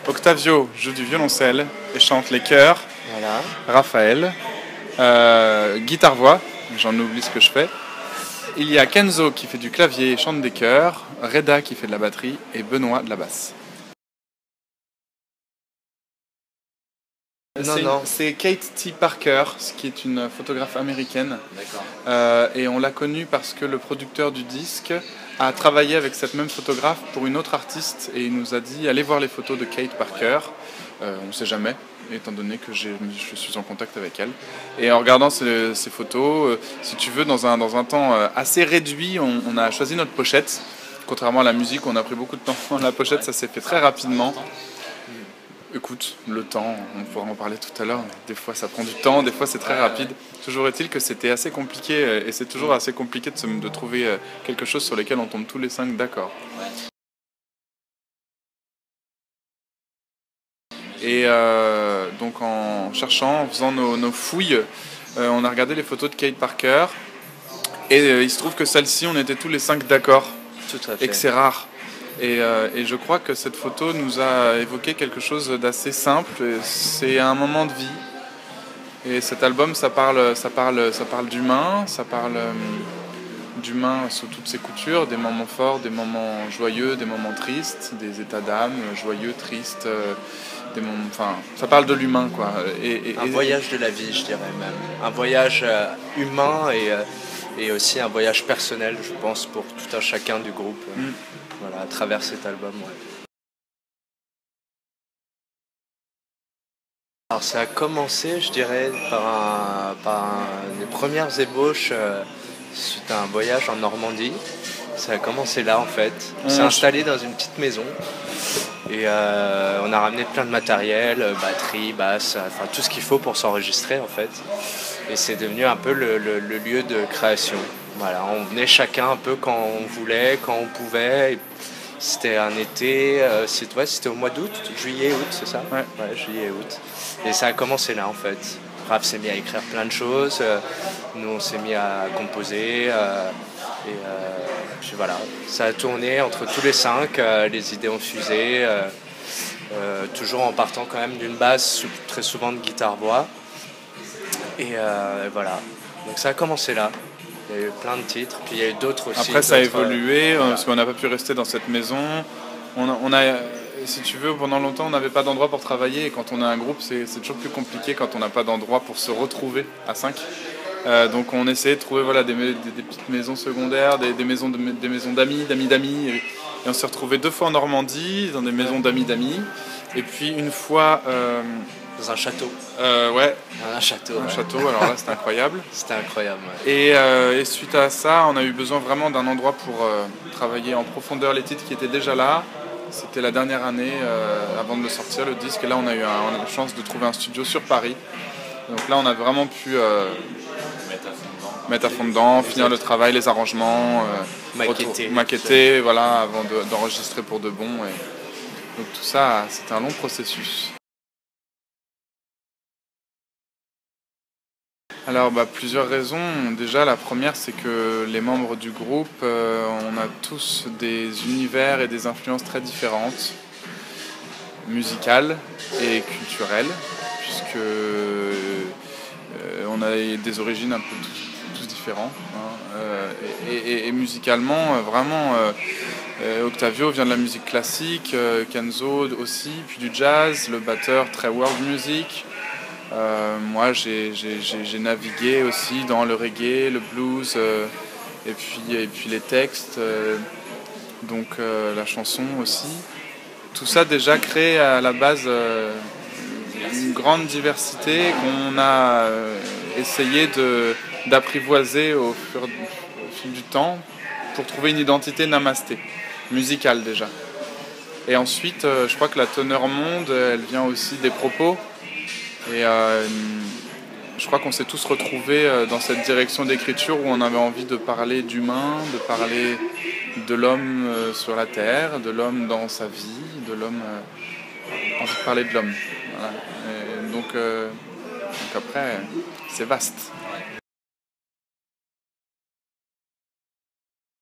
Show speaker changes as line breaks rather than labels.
Octavio joue du violoncelle et chante les chœurs.
Voilà.
Raphaël, guitare-voix, j'en oublie ce que je fais. Il y a Kenzo qui fait du clavier et chante des chœurs, Reda qui fait de la batterie et Benoît de la basse. C'est Kate T. Parker, qui est une photographe américaine. Et on l'a connue parce que le producteur du disque a travaillé avec cette même photographe pour une autre artiste et il nous a dit allez voir les photos de Kate Parker. On ne sait jamais, étant donné que je suis en contact avec elle. Et en regardant ces photos, si tu veux, dans un temps assez réduit, on a choisi notre pochette. Contrairement à la musique, on a pris beaucoup de temps. La pochette, ça s'est fait très rapidement. Écoute, le temps, on pourra en parler tout à l'heure. Des fois, ça prend du temps, des fois, c'est très rapide. Toujours est-il que c'était assez compliqué, et c'est toujours assez compliqué de trouver quelque chose sur lequel on tombe tous les 5 d'accord. Et donc en cherchant, en faisant nos fouilles, on a regardé les photos de Kate Parker et il se trouve que celle-ci, on était tous les 5 d'accord.
Tout à fait.
Et que c'est rare. Et je crois que cette photo nous a évoqué quelque chose d'assez simple. C'est un moment de vie. Et cet album, ça parle d'humain, ça parle d'humain sous toutes ses coutures, des moments forts, des moments joyeux, des moments tristes, des états d'âme joyeux, tristes, ça parle de l'humain, quoi.
Un voyage de la vie, je dirais même. Un voyage humain et aussi un voyage personnel, je pense, pour tout un chacun du groupe. Voilà, à travers cet album. Ouais. Alors ça a commencé, je dirais, par les premières ébauches suite à un voyage en Normandie. Ça a commencé là en fait. On s'est installé dans une petite maison et on a ramené plein de matériel, batterie, basse, enfin tout ce qu'il faut pour s'enregistrer en fait. Et c'est devenu un peu le lieu de création. Voilà, on venait chacun un peu quand on voulait, quand on pouvait. Et c'était un été, c'était au mois d'août, juillet, août, c'est ça ?
Ouais,
juillet, août. Et ça a commencé là en fait. Raph s'est mis à écrire plein de choses, nous on s'est mis à composer. Puis voilà, ça a tourné entre tous les 5, les idées ont fusé, toujours en partant quand même d'une base, très souvent de guitare-voix. Et voilà, donc ça a commencé là. Il y a eu plein de titres, puis il y a eu d'autres aussi.
Après, ça a évolué, parce qu'on n'a pas pu rester dans cette maison. On a, si tu veux, pendant longtemps, on n'avait pas d'endroit pour travailler. Et quand on a un groupe, c'est toujours plus compliqué quand on n'a pas d'endroit pour se retrouver à 5. Donc on essayait de trouver des petites maisons secondaires, des maisons d'amis. Et on s'est retrouvés 2 fois en Normandie, dans des maisons d'amis. Et puis une fois...
dans un château.
Ouais.
Un château.
Un château, alors là c'était incroyable.
C'était incroyable, ouais.
Et suite à ça, on a eu besoin vraiment d'un endroit pour travailler en profondeur les titres qui étaient déjà là. C'était la dernière année avant de le sortir, le disque. Et là, on a eu la chance de trouver un studio sur Paris. Donc là, on a vraiment pu mettre à fond dedans, finir le travail, les arrangements, maqueter voilà, avant d'enregistrer pour de bon. Et donc tout ça, c'était un long processus. Alors plusieurs raisons. Déjà la première c'est que les membres du groupe, on a tous des univers et des influences très différentes, musicales et culturelles, puisque on a des origines un peu tous différentes. Et musicalement, vraiment, Octavio vient de la musique classique, Kenzo aussi, puis du jazz, le batteur très world music. Moi j'ai navigué aussi dans le reggae, le blues et puis les textes, donc la chanson aussi. Tout ça déjà crée à la base une grande diversité qu'on a essayé d'apprivoiser au fil du temps pour trouver une identité namasté, musicale déjà. Et ensuite je crois que la teneur monde elle vient aussi des propos. Et je crois qu'on s'est tous retrouvés dans cette direction d'écriture où on avait envie de parler d'humain, de parler de l'homme sur la terre, de l'homme dans sa vie, de l'homme... envie de parler de l'homme. Voilà. Donc après, c'est vaste.